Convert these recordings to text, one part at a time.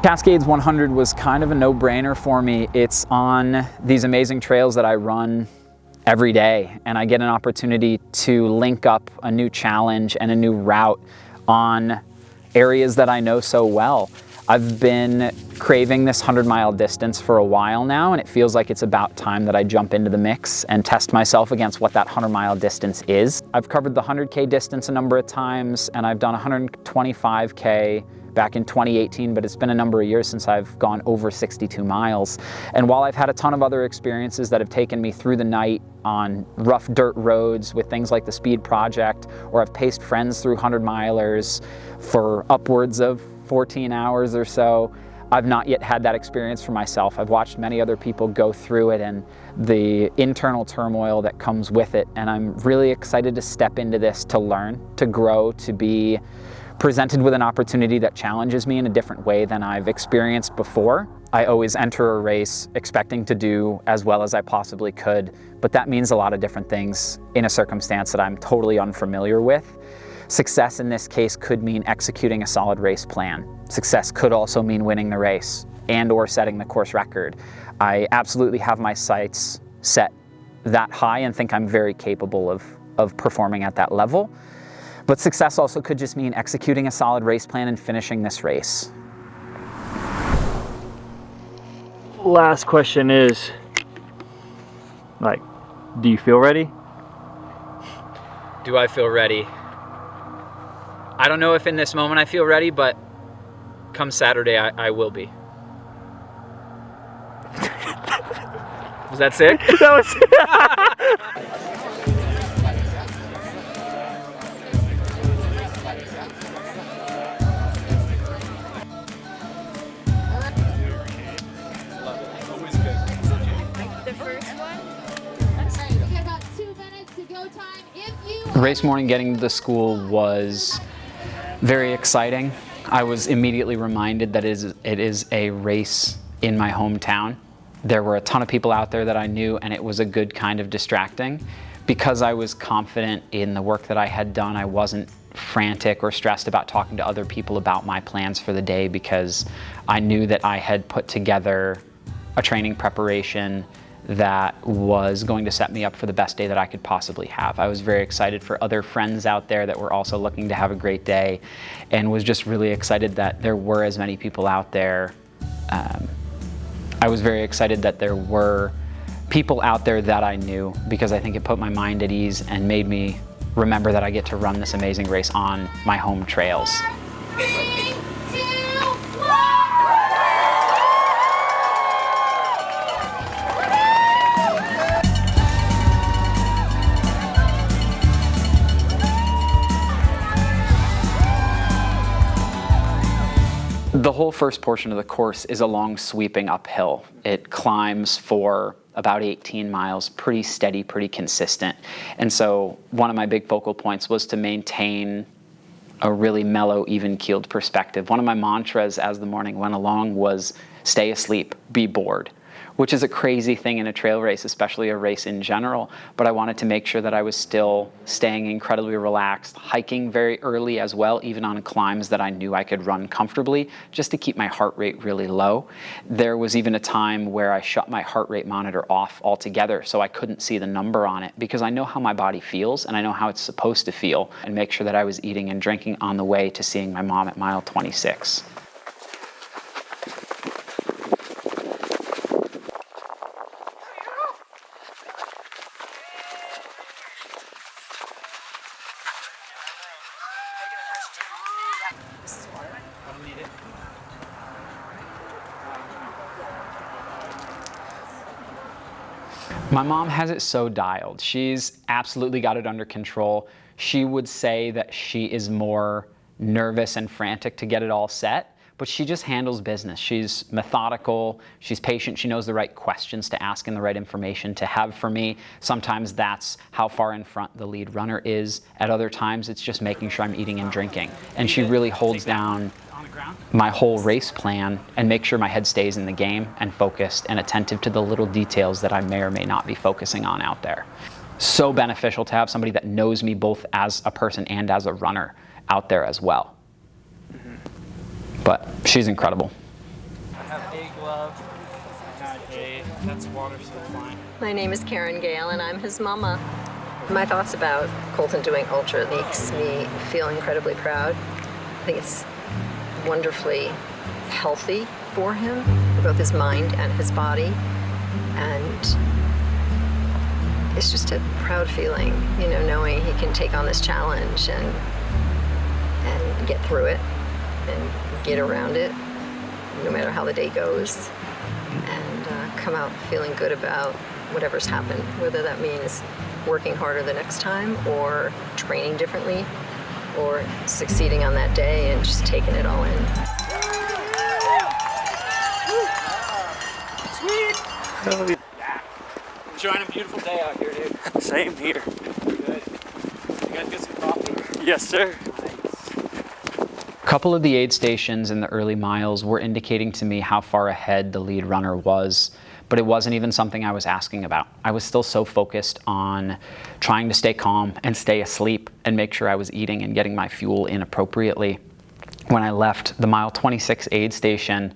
Cascades 100 was kind of a no-brainer for me. It's on these amazing trails that I run every day, and I get an opportunity to link up a new challenge and a new route on areas that I know so well. I've been craving this 100-mile distance for a while now, and it feels like it's about time that I jump into the mix and test myself against what that 100-mile distance is. I've covered the 100K distance a number of times, and I've done 125K back in 2018, but it's been a number of years since I've gone over 62 miles. And while I've had a ton of other experiences that have taken me through the night on rough dirt roads with things like the Speed Project, or I've paced friends through 100-milers for upwards of 14 hours or so, I've not yet had that experience for myself. I've watched many other people go through it and the internal turmoil that comes with it, and I'm really excited to step into this, to learn, to grow, to be presented with an opportunity that challenges me in a different way than I've experienced before. I always enter a race expecting to do as well as I possibly could, but that means a lot of different things in a circumstance that I'm totally unfamiliar with. Success in this case could mean executing a solid race plan. Success could also mean winning the race and or setting the course record. I absolutely have my sights set that high and think I'm very capable of performing at that level. But success also could just mean executing a solid race plan and finishing this race. Last question is, like, do you feel ready? Do I feel ready? I don't know if in this moment I feel ready, but come Saturday I will be. Was that sick? That was Race morning getting to the school was very exciting. I was immediately reminded that it is a race in my hometown. There were a ton of people out there that I knew, and it was a good kind of distracting. Because I was confident in the work that I had done, I wasn't frantic or stressed about talking to other people about my plans for the day, because I knew that I had put together a training preparation that was going to set me up for the best day that I could possibly have. I was very excited for other friends out there that were also looking to have a great day, and was just really excited that there were as many people out there. I was very excited that there were people out there that I knew, because I think it put my mind at ease and made me remember that I get to run this amazing race on my home trails. The whole first portion of the course is a long sweeping uphill. It climbs for about 18 miles, pretty steady, pretty consistent. And so one of my big focal points was to maintain a really mellow, even-keeled perspective. One of my mantras as the morning went along was stay asleep, be bored, which is a crazy thing in a trail race, especially a race in general. But I wanted to make sure that I was still staying incredibly relaxed, hiking very early as well, even on climbs that I knew I could run comfortably, just to keep my heart rate really low. There was even a time where I shut my heart rate monitor off altogether so I couldn't see the number on it, because I know how my body feels and I know how it's supposed to feel, and make sure that I was eating and drinking on the way to seeing my mom at mile 26. My mom has it so dialed. She's absolutely got it under control. She would say that she is more nervous and frantic to get it all set, but she just handles business. She's methodical, she's patient, she knows the right questions to ask and the right information to have for me. Sometimes that's how far in front the lead runner is. At other times, it's just making sure I'm eating and drinking. And she really holds down my whole race plan and makes sure my head stays in the game and focused and attentive to the little details that I may or may not be focusing on out there. So beneficial to have somebody that knows me both as a person and as a runner out there as well. But she's incredible. have a glove. I had a, that's water still flying. My name is Karen Gale and I'm his mama. My thoughts about Colton doing ultra makes me feel incredibly proud. I think it's wonderfully healthy for him, for both his mind and his body. And it's just a proud feeling, you know, knowing he can take on this challenge and get through it and get around it, no matter how the day goes, and come out feeling good about whatever's happened, whether that means working harder the next time or training differently or succeeding on that day and just taking it all in. Sweet! Enjoying a beautiful day out here, dude. Same here. Good. You guys get some coffee? Yes, sir. A couple of the aid stations in the early miles were indicating to me how far ahead the lead runner was, but it wasn't even something I was asking about. I was still so focused on trying to stay calm and stay asleep and make sure I was eating and getting my fuel in appropriately. When I left the mile 26 aid station,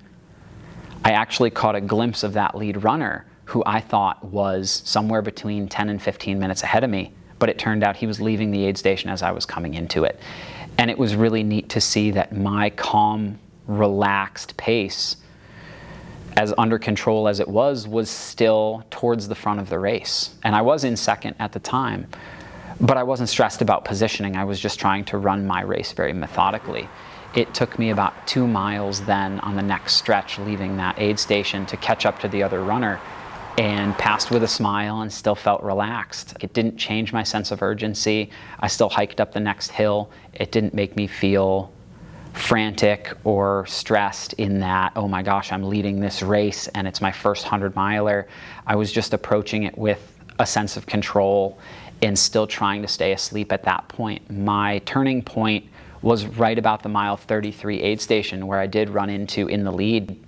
I actually caught a glimpse of that lead runner, who I thought was somewhere between 10 and 15 minutes ahead of me, but it turned out he was leaving the aid station as I was coming into it. And it was really neat to see that my calm, relaxed pace, as under control as it was still towards the front of the race. And I was in second at the time, but I wasn't stressed about positioning. I was just trying to run my race very methodically. It took me about 2 miles then on the next stretch leaving that aid station to catch up to the other runner, and passed with a smile and still felt relaxed. It didn't change my sense of urgency. I still hiked up the next hill. It didn't make me feel frantic or stressed in that, oh my gosh, I'm leading this race and it's my first 100-miler. I was just approaching it with a sense of control and still trying to stay asleep at that point. My turning point was right about the mile 33 aid station, where I did run into in the lead,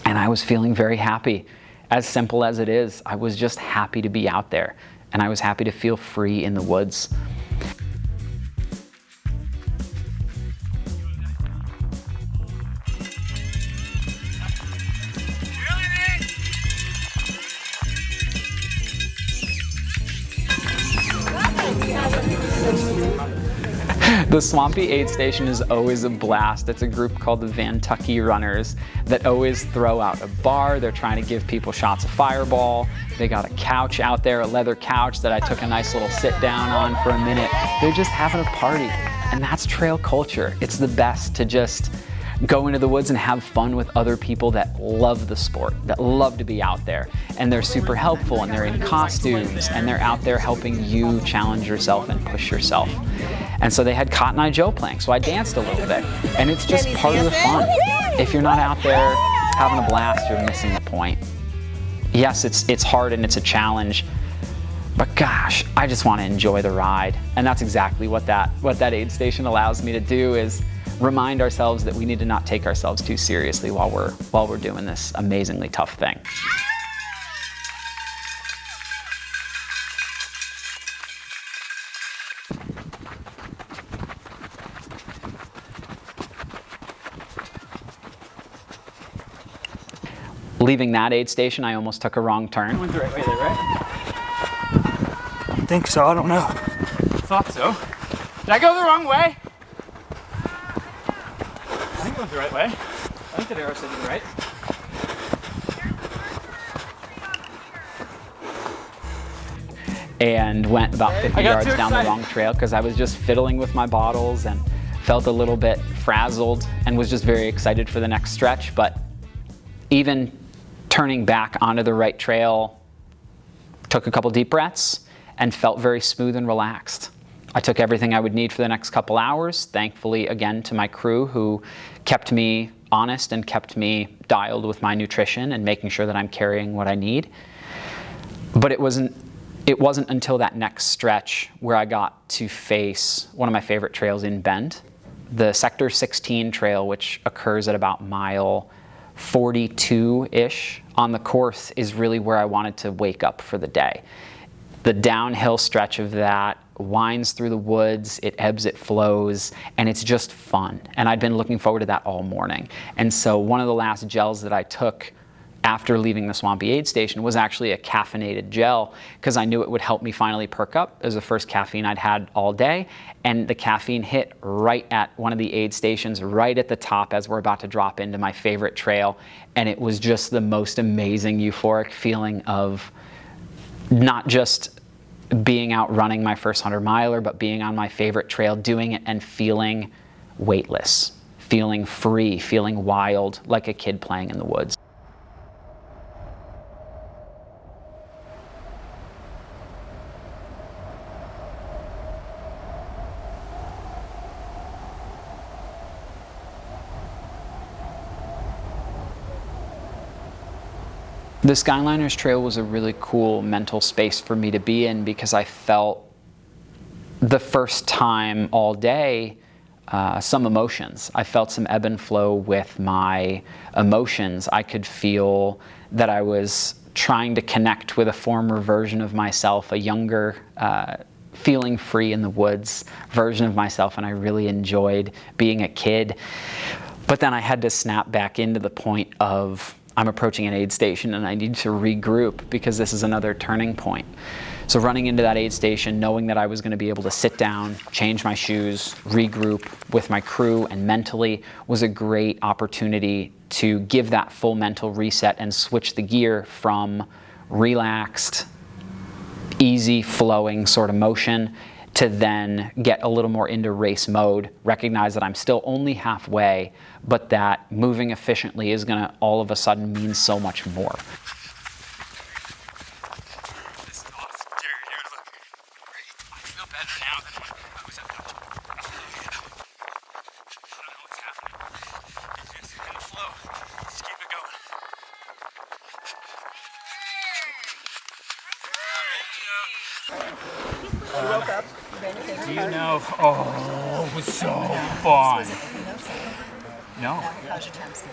and I was feeling very happy. As simple as it is, I was just happy to be out there, and I was happy to feel free in the woods. The Swampy Aid Station is always a blast. It's a group called the Vantucky Runners that always throw out a bar. They're trying to give people shots of Fireball. They got a couch out there, a leather couch that I took a nice little sit down on for a minute. They're just having a party, and that's trail culture. It's the best to just go into the woods and have fun with other people that love the sport, that love to be out there. And they're super helpful, and they're in costumes, and they're out there helping you challenge yourself and push yourself. And so they had Cotton Eye Joe playing, so I danced a little bit. And it's just part of the fun. If you're not out there having a blast, you're missing the point. Yes, it's hard and it's a challenge, but gosh, I just want to enjoy the ride. And that's exactly what that aid station allows me to do, is remind ourselves that we need to not take ourselves too seriously while we're doing this amazingly tough thing. Leaving that aid station, I almost took a wrong turn. Went the right way there, right? I think so, I don't know. Thought so. Did I go the wrong way? I think I went the right way. I think the arrow said to the right. And went about 50 yards down the wrong trail because I was just fiddling with my bottles and felt a little bit frazzled and was just very excited for the next stretch. But even turning back onto the right trail, took a couple deep breaths and felt very smooth and relaxed. I took everything I would need for the next couple hours, thankfully again to my crew who kept me honest and kept me dialed with my nutrition and making sure that I'm carrying what I need. But it wasn't until that next stretch where I got to face one of my favorite trails in Bend, the Sector 16 trail, which occurs at about mile 42-ish on the course, is really where I wanted to wake up for the day. The downhill stretch of that winds through the woods, it ebbs, it flows, and it's just fun. And I'd been looking forward to that all morning. And so one of the last gels that I took after leaving the swampy aid station was actually a caffeinated gel, because I knew it would help me finally perk up. It was the first caffeine I'd had all day, and the caffeine hit right at one of the aid stations, right at the top as we're about to drop into my favorite trail. And it was just the most amazing euphoric feeling of not just being out running my first 100 miler, but being on my favorite trail, doing it and feeling weightless, feeling free, feeling wild, like a kid playing in the woods. The Skyliners Trail was a really cool mental space for me to be in, because I felt the first time all day some emotions. I felt some ebb and flow with my emotions. I could feel that I was trying to connect with a former version of myself, a younger, feeling free in the woods version of myself, and I really enjoyed being a kid. But then I had to snap back into the point of, I'm approaching an aid station and I need to regroup, because this is another turning point. So running into that aid station, knowing that I was going to be able to sit down, change my shoes, regroup with my crew and mentally, was a great opportunity to give that full mental reset and switch the gear from relaxed, easy flowing sort of motion to then get a little more into race mode, recognize that I'm still only halfway, but that moving efficiently is gonna all of a sudden mean so much more. This is awesome, dude. You're looking great. I feel better now than when I was at Dutch. I don't know what's happening. You're just in the flow. Just keep it going. You woke up. Do you know? Oh, it was so fun. No. How's your temps?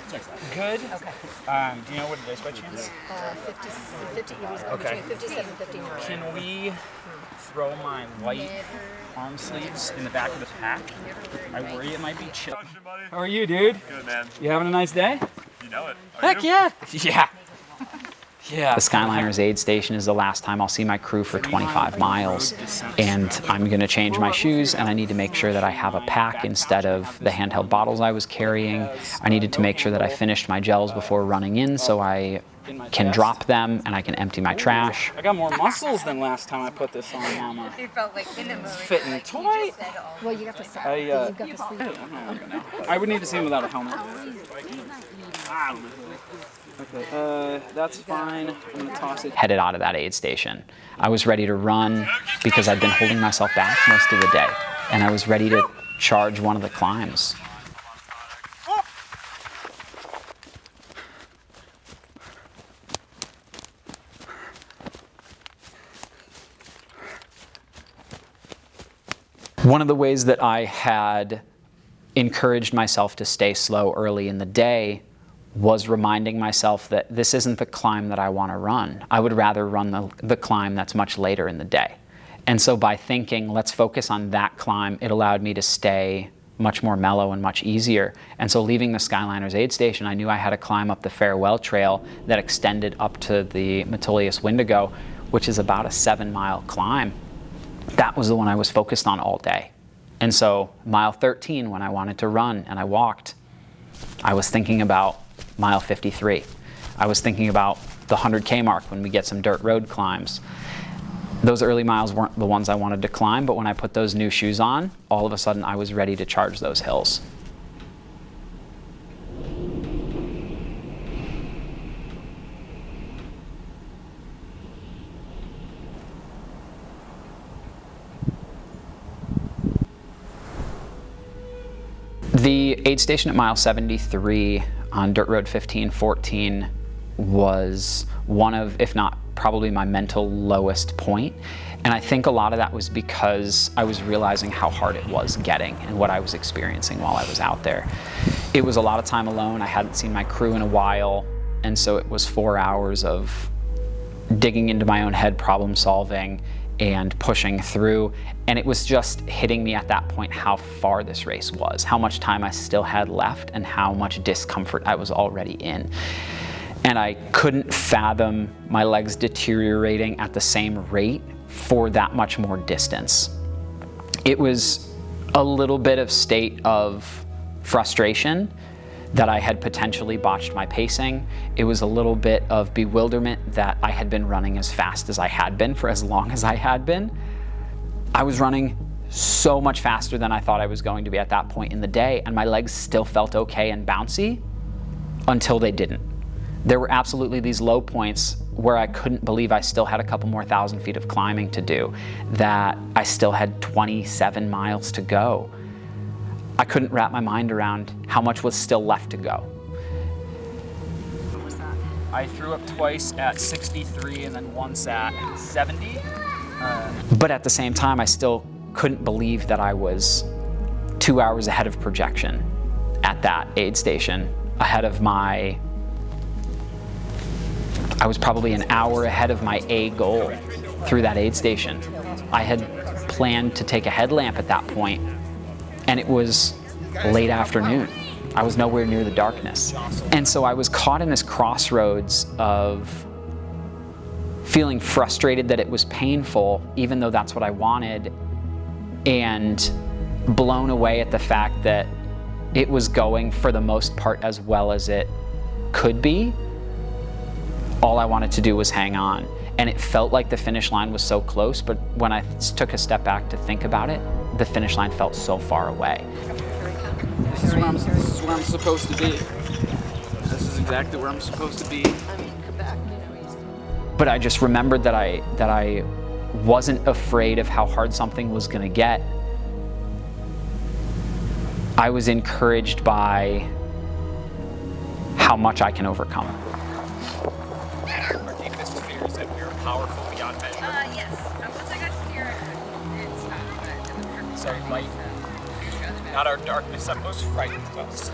Good. Okay. Do you know what it is by chance? 50, it was Okay. between 57 and 59. Can we throw my white arm sleeves in the back of the pack? I worry it might be chill. How are you, dude? Good, man. You having a nice day? You know it. Heck yeah. Yeah. Yeah. The Skyliners aid station is the last time I'll see my crew for 25 miles, and I'm going to change my shoes, and I need to make sure that I have a pack instead of the handheld bottles I was carrying. I needed to make sure that I finished my gels before running in so I can drop them and I can empty my trash. I got more muscles than last time I put this on, Mama. It felt like in the movie. Fitting tight. Well, you got the sleeve. I, You've got the sleeve. I would need to see him without a helmet. Okay, that's fine. I'm gonna toss it. Headed out of that aid station. I was ready to run because I'd been holding myself back most of the day, and I was ready to charge one of the climbs. One of the ways that I had encouraged myself to stay slow early in the day was reminding myself that this isn't the climb that I want to run. I would rather run the climb that's much later in the day. And so by thinking, let's focus on that climb, it allowed me to stay much more mellow and much easier. And so leaving the Skyliners aid station, I knew I had to climb up the Farewell Trail that extended up to the Metolius Wendigo, which is about a 7-mile climb. That was the one I was focused on all day. And so mile 13, when I wanted to run and I walked, I was thinking about mile 53. I was thinking about the 100K mark when we get some dirt road climbs. Those early miles weren't the ones I wanted to climb, but when I put those new shoes on, all of a sudden I was ready to charge those hills. The aid station at mile 73 on Dirt Road 1514 was one of, if not probably my mental lowest point. And I think a lot of that was because I was realizing how hard it was getting and what I was experiencing while I was out there. It was a lot of time alone. I hadn't seen my crew in a while. And so it was 4 hours of digging into my own head, problem solving, and pushing through. And it was just hitting me at that point how far this race was, how much time I still had left, and how much discomfort I was already in. And I couldn't fathom my legs deteriorating at the same rate for that much more distance. It was a little bit of state of frustration that I had potentially botched my pacing. It was a little bit of bewilderment that I had been running as fast as I had been for as long as I had been. I was running so much faster than I thought I was going to be at that point in the day, and my legs still felt okay and bouncy until they didn't. There were absolutely these low points where I couldn't believe I still had a couple more 1,000 feet of climbing to do, that I still had 27 miles to go. I couldn't wrap my mind around how much was still left to go. What was that? I threw up twice at 63 and then once at 70. But at the same time, I still couldn't believe that I was 2 hours ahead of projection at that aid station, ahead of I was probably an hour ahead of my A goal through that aid station. I had planned to take a headlamp at that point, and it was late afternoon. I was nowhere near the darkness. And so I was caught in this crossroads of feeling frustrated that it was painful, even though that's what I wanted, and blown away at the fact that it was going for the most part as well as it could be. All I wanted to do was hang on. And it felt like the finish line was so close, but when I took a step back to think about it, the finish line felt so far away. This is where I'm supposed to be. This is exactly where I'm supposed to be. But I just remembered that I wasn't afraid of how hard something was gonna get. I was encouraged by how much I can overcome. Our deepest fear is that we are powerful beyond measure. Yes. Once I got to here, it stopped. So light, not our darkness that most frightens us.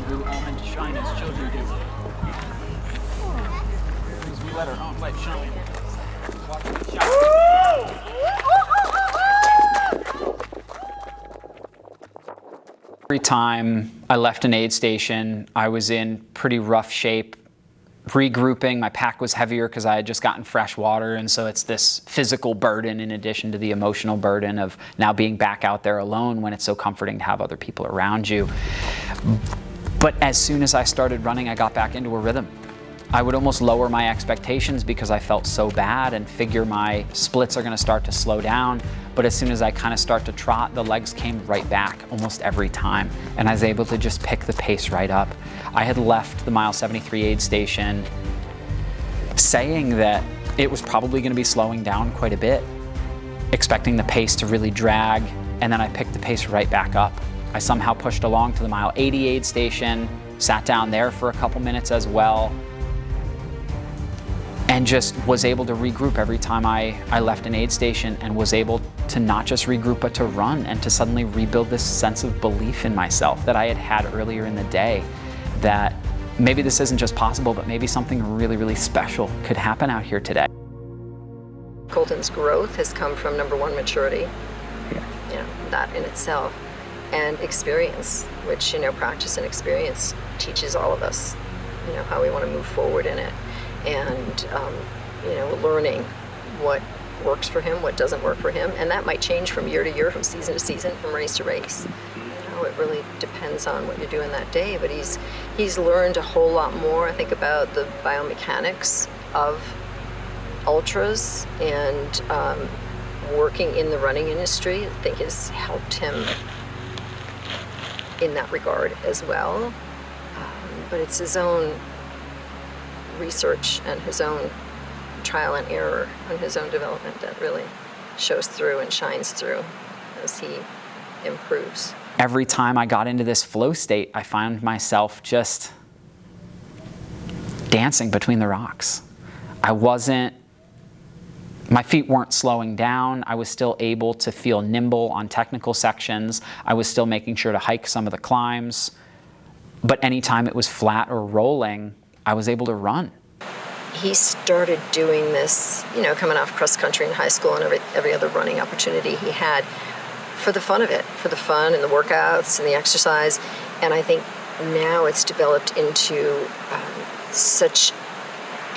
We're all meant to shine as children do. Because we let our own light shine. Watch it shine. Every time I left an aid station, I was in pretty rough shape. Regrouping, my pack was heavier because I had just gotten fresh water, and so it's this physical burden in addition to the emotional burden of now being back out there alone when it's so comforting to have other people around you. But as soon as I started running, I got back into a rhythm. I would almost lower my expectations because I felt so bad and figure my splits are going to start to slow down. But as soon as I kind of start to trot, the legs came right back almost every time. And I was able to just pick the pace right up. I had left the mile 73 aid station saying that it was probably going to be slowing down quite a bit, expecting the pace to really drag, and then I picked the pace right back up. I somehow pushed along to the mile 80 aid station, sat down there for a couple minutes as well, and just was able to regroup every time I left an aid station, and was able to not just regroup but to run and to suddenly rebuild this sense of belief in myself that I had had earlier in the day, that maybe this isn't just possible, but maybe something really, really special could happen out here today. Colton's growth has come from, number one, maturity, that in itself, and experience, which, practice and experience teaches all of us, how we want to move forward in it. And, learning what works for him, what doesn't work for him. And that might change from year to year, from season to season, from race to race. It really depends on what you're doing that day. But he's learned a whole lot more, I think, about the biomechanics of ultras, and working in the running industry, I think, has helped him in that regard as well. But it's his own research and his own trial and error and his own development that really shows through and shines through as he improves. Every time I got into this flow state, I found myself just dancing between the rocks. My feet weren't slowing down. I was still able to feel nimble on technical sections. I was still making sure to hike some of the climbs. But anytime it was flat or rolling, I was able to run. He started doing this, coming off cross country in high school and every other running opportunity he had for the fun of it, for the fun and the workouts and the exercise. And I think now it's developed into such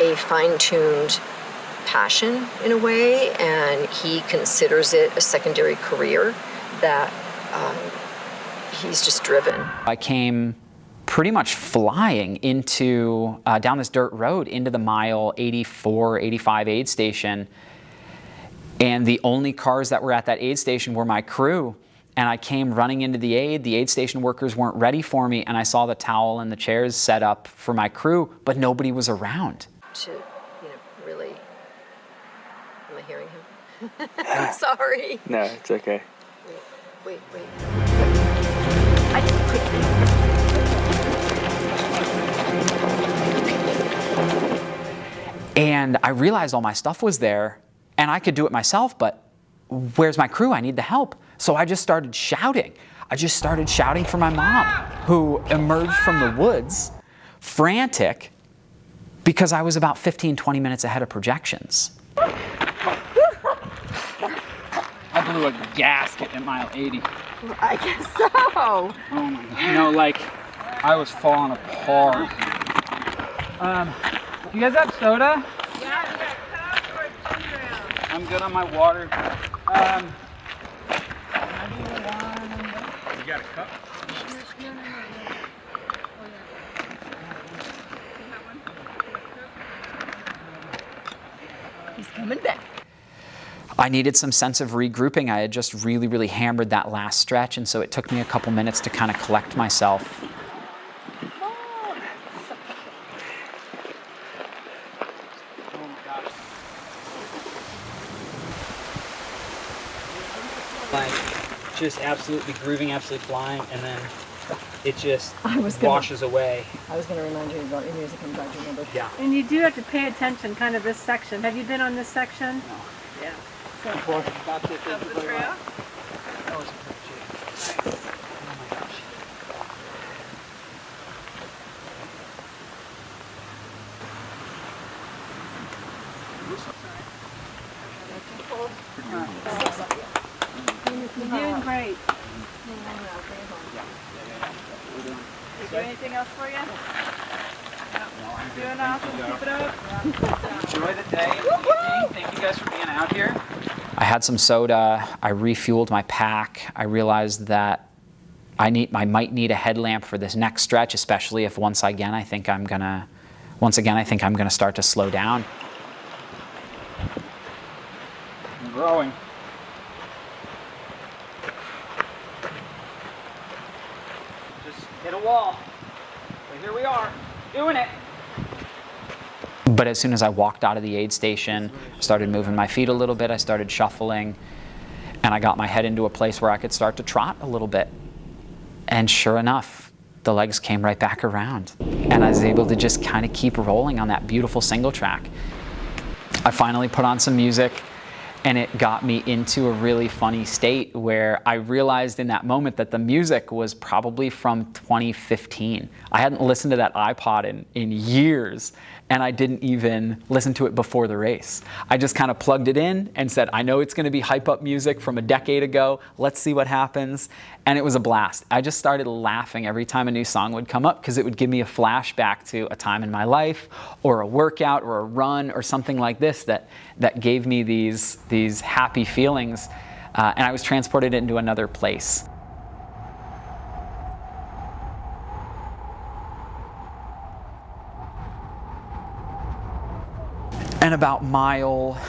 a fine-tuned passion in a way, and he considers it a secondary career that he's just driven. I came pretty much flying into down this dirt road into the mile 84, 85 aid station, and the only cars that were at that aid station were my crew. And I came running into the aid station workers weren't ready for me, and I saw the towel and the chairs set up for my crew, but nobody was around. To, really, am I hearing him? Sorry. No, it's okay. Wait. And I realized all my stuff was there, and I could do it myself, but where's my crew? I need the help. So I just started shouting. I just started shouting for my mom, who emerged from the woods, frantic, because I was about 15, 20 minutes ahead of projections. I blew a gasket at mile 80. I guess so. Oh my God. I was falling apart. You guys have soda? Yeah, we got cup or ginger ale. I'm good on my water. Can I do one? You got a cup? No. Oh, yeah. He's coming back. I needed some sense of regrouping. I had just really, really hammered that last stretch, and so it took me a couple minutes to kind of collect myself. Just absolutely grooving, absolutely flying, and then it just washes away. I was going to remind you about your music. I'm glad you remembered. Yeah. And you do have to pay attention, kind of this section. Have you been on this section? No. Yeah. That's it. Of the trail? That was a great shape. Oh my gosh. You're doing great. Is there anything else for you? No. Doing awesome. Keep it up. Enjoy the day and the evening. Thank you guys for being out here. I had some soda, I refueled my pack. I realized that I might need a headlamp for this next stretch, especially if once again I think I'm gonna start to slow down. I'm growing. Just hit a wall. But here we are, doing it. But as soon as I walked out of the aid station, I started moving my feet a little bit, I started shuffling, and I got my head into a place where I could start to trot a little bit. And sure enough, the legs came right back around. And I was able to just kind of keep rolling on that beautiful single track. I finally put on some music, and it got me into a really funny state where I realized in that moment that the music was probably from 2015. I hadn't listened to that iPod in years, and I didn't even listen to it before the race. I just kind of plugged it in and said, I know it's going to be hype up music from a decade ago. Let's see what happens. And it was a blast. I just started laughing every time a new song would come up because it would give me a flashback to a time in my life or a workout or a run or something like this that gave me these happy feelings. And I was transported into another place. And about mile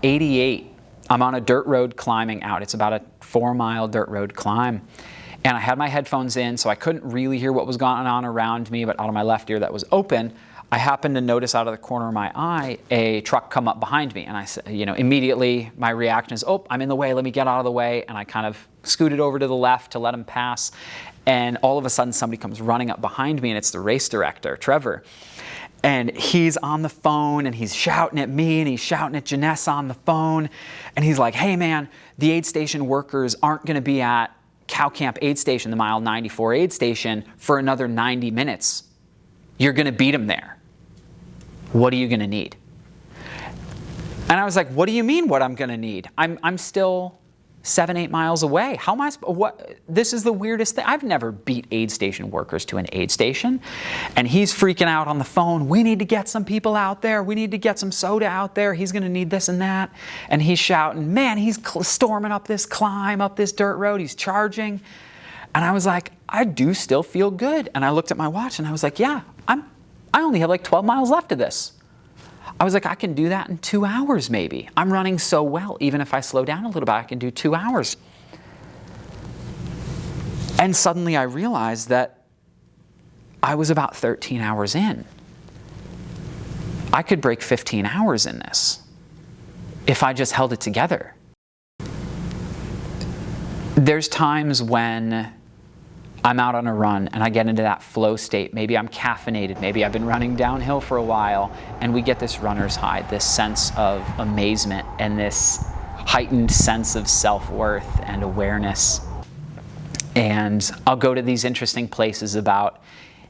88, I'm on a dirt road climbing out. It's about a 4-mile dirt road climb. And I had my headphones in, so I couldn't really hear what was going on around me, but out of my left ear that was open, I happened to notice out of the corner of my eye a truck come up behind me. And I said, immediately my reaction is, oh, I'm in the way, let me get out of the way. And I kind of scooted over to the left to let him pass. And all of a sudden somebody comes running up behind me, and it's the race director, Trevor. And he's on the phone, and he's shouting at me, and he's shouting at Janessa on the phone. And he's like, hey man, the aid station workers aren't gonna be at Cow Camp aid station, the mile 94 aid station, for another 90 minutes. You're going to beat them there. What are you going to need? And I was like, what do you mean what I'm going to need? I'm still 7-8 miles away. How am I, what? This is the weirdest thing. I've never beat aid station workers to an aid station. And he's freaking out on the phone. We need to get some people out there. We need to get some soda out there. He's going to need this and that. And he's shouting, man, he's storming up this climb, up this dirt road. He's charging. And I was like, I do still feel good. And I looked at my watch and I was like, yeah, I only have like 12 miles left of this. I was like, I can do that in 2 hours maybe. I'm running so well. Even if I slow down a little bit, I can do 2 hours. And suddenly I realized that I was about 13 hours in. I could break 15 hours in this if I just held it together. There's times when I'm out on a run and I get into that flow state. Maybe I'm caffeinated, maybe I've been running downhill for a while, and we get this runner's high, this sense of amazement and this heightened sense of self-worth and awareness. And I'll go to these interesting places about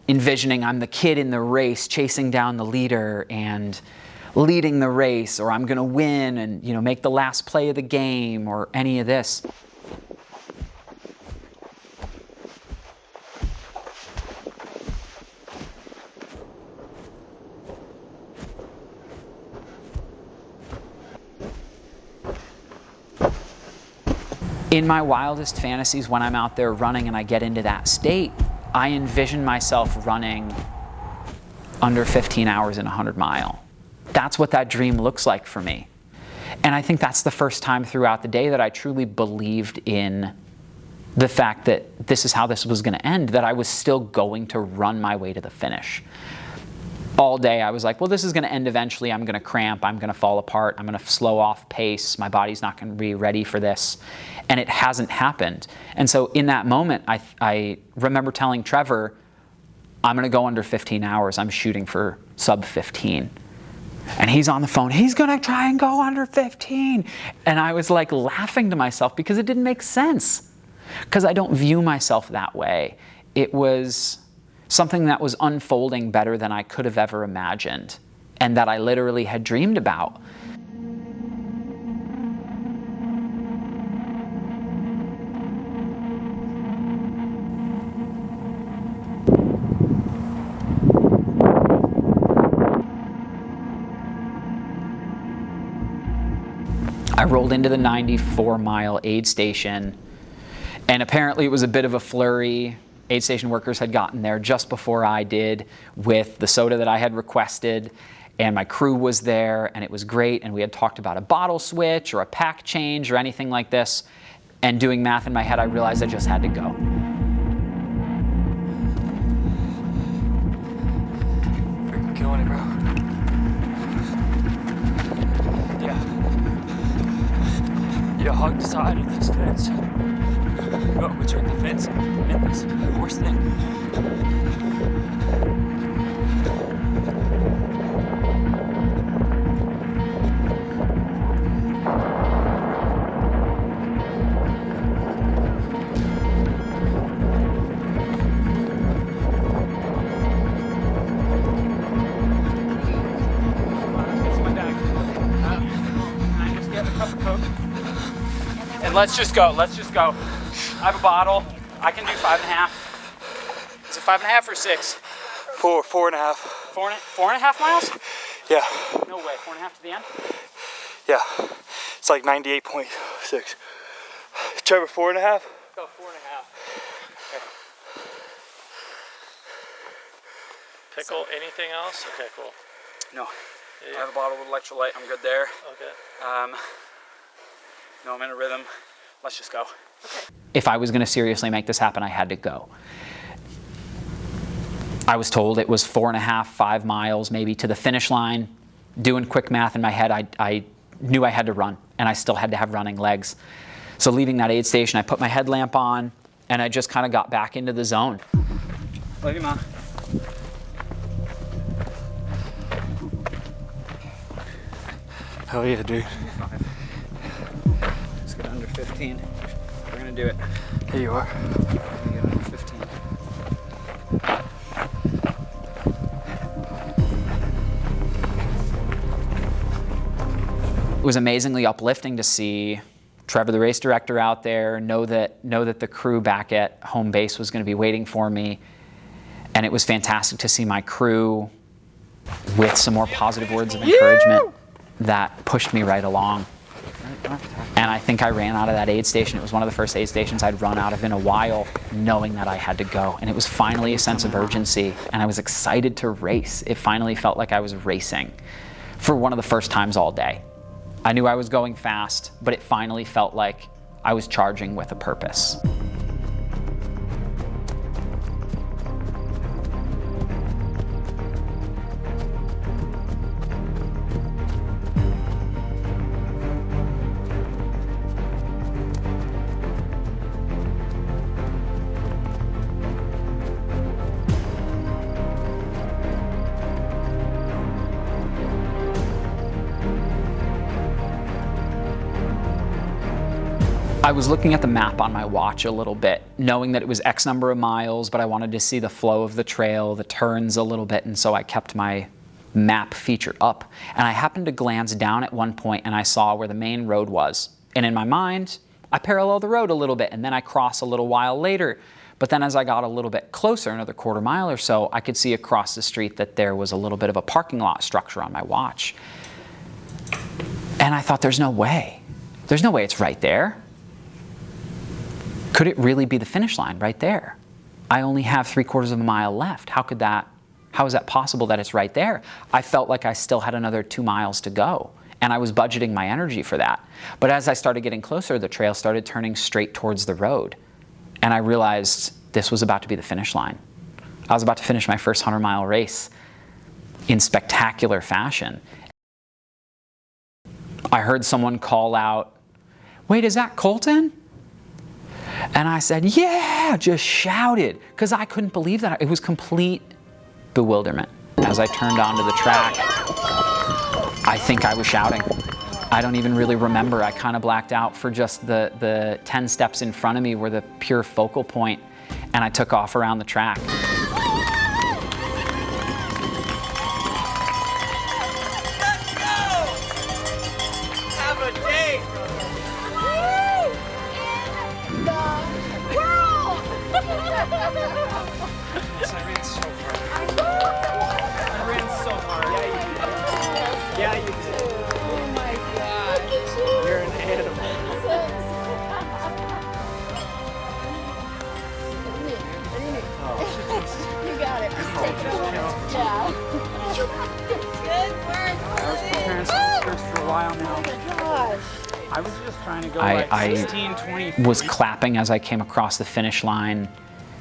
envisioning I'm the kid in the race chasing down the leader and leading the race, or I'm gonna win and make the last play of the game, or any of this. In my wildest fantasies, when I'm out there running and I get into that state, I envision myself running under 15 hours in a 100-mile. That's what that dream looks like for me. And I think that's the first time throughout the day that I truly believed in the fact that this is how this was going to end, that I was still going to run my way to the finish. All day I was like, well, this is going to end eventually. I'm going to cramp. I'm going to fall apart. I'm going to slow off pace. My body's not going to be ready for this. And it hasn't happened. And so in that moment, I remember telling Trevor, I'm going to go under 15 hours. I'm shooting for sub 15. And he's on the phone. He's going to try and go under 15. And I was like laughing to myself because it didn't make sense. Because I don't view myself that way. It was something that was unfolding better than I could have ever imagined, and that I literally had dreamed about. I rolled into the 94-mile aid station, and apparently it was a bit of a flurry. Aid station workers had gotten there just before I did with the soda that I had requested, and my crew was there, and it was great, and we had talked about a bottle switch or a pack change or anything like this. And doing math in my head, I realized I just had to go. Freaking killing it, bro. Yeah, hug the side of this fence. Oh, between the fence and this horse thing. Let's just go. I have a bottle. I can do 5.5. Is it 5.5 or 6? 4.5. 4.5 miles? Yeah. No way. 4.5 to the end? Yeah. It's like 98.6. Trevor, 4.5? Go 4.5. Okay. Pickle, anything else? Okay, cool. No. Yeah. I have a bottle with electrolyte. I'm good there. Okay. No, I'm in a rhythm. Let's just go. Okay. If I was going to seriously make this happen, I had to go. I was told it was 4.5, 5 miles maybe to the finish line. Doing quick math in my head, I knew I had to run, and I still had to have running legs. So leaving that aid station, I put my headlamp on, and I just kind of got back into the zone. Love you, Mom. Hell yeah, dude. Let's get under 15. We're gonna do it. Here you are. We're gonna get under 15. was amazingly uplifting to see Trevor, the race director, out there, know that the crew back at home base was going to be waiting for me. And it was fantastic to see my crew with some more positive words of encouragement that pushed me right along. And I think I ran out of that aid station. It was one of the first aid stations I'd run out of in a while, knowing that I had to go. And it was finally a sense of urgency, and I was excited to race. It finally felt like I was racing for one of the first times all day. I knew I was going fast, but it finally felt like I was charging with a purpose. I was looking at the map on my watch a little bit, knowing that it was X number of miles, but I wanted to see the flow of the trail, the turns a little bit, and so I kept my map feature up. And I happened to glance down at one point and I saw where the main road was. And in my mind, I parallel the road a little bit and then I cross a little while later. But then as I got a little bit closer, another quarter mile or so, I could see across the street that there was a little bit of a parking lot structure on my watch. And I thought, there's no way. There's no way it's right there. Could it really be the finish line right there? I only have 3/4 of a mile left. How is that possible that it's right there? I felt like I still had another 2 miles to go, and I was budgeting my energy for that. But as I started getting closer, the trail started turning straight towards the road, and I realized this was about to be the finish line. I was about to finish my first 100-mile race in spectacular fashion. I heard someone call out, "Wait, is that Colton?" And I said, "Yeah," just shouted, because I couldn't believe that. It was complete bewilderment. As I turned onto the track, I think I was shouting. I don't even really remember. I kind of blacked out for just the 10 steps in front of me were the pure focal point, and I took off around the track. I was just trying to go I 16, 20 feet. Was clapping as I came across the finish line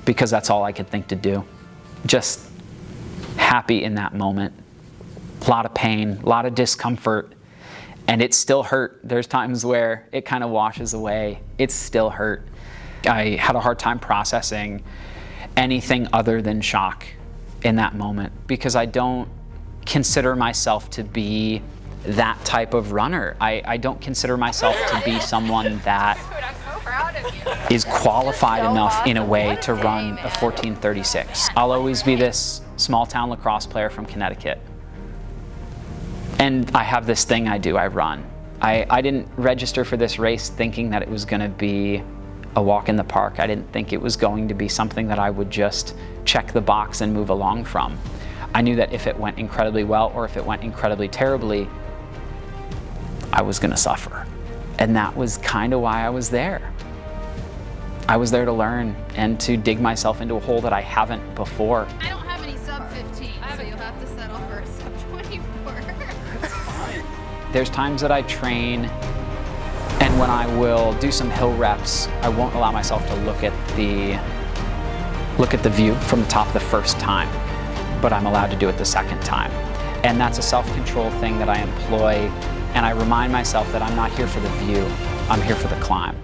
because that's all I could think to do. Just happy in that moment. A lot of pain, a lot of discomfort, and it still hurt. There's times where it kind of washes away. It still hurt. I had a hard time processing anything other than shock in that moment because I don't consider myself to be that type of runner. I don't consider myself to be someone that is qualified enough in a way to run a 14:36. I'll always be this small town lacrosse player from Connecticut. And I have this thing I do, I run. I didn't register for this race thinking that it was gonna be a walk in the park. I didn't think it was going to be something that I would just check the box and move along from. I knew that if it went incredibly well or if it went incredibly terribly, I was gonna suffer. And that was kind of why I was there. I was there to learn and to dig myself into a hole that I haven't before. I don't have any sub 15, so you'll have to settle for a sub 24. There's times that I train, and when I will do some hill reps, I won't allow myself to look at the view from the top the first time, but I'm allowed to do it the second time. And that's a self-control thing that I employ, and I remind myself that I'm not here for the view, I'm here for the climb.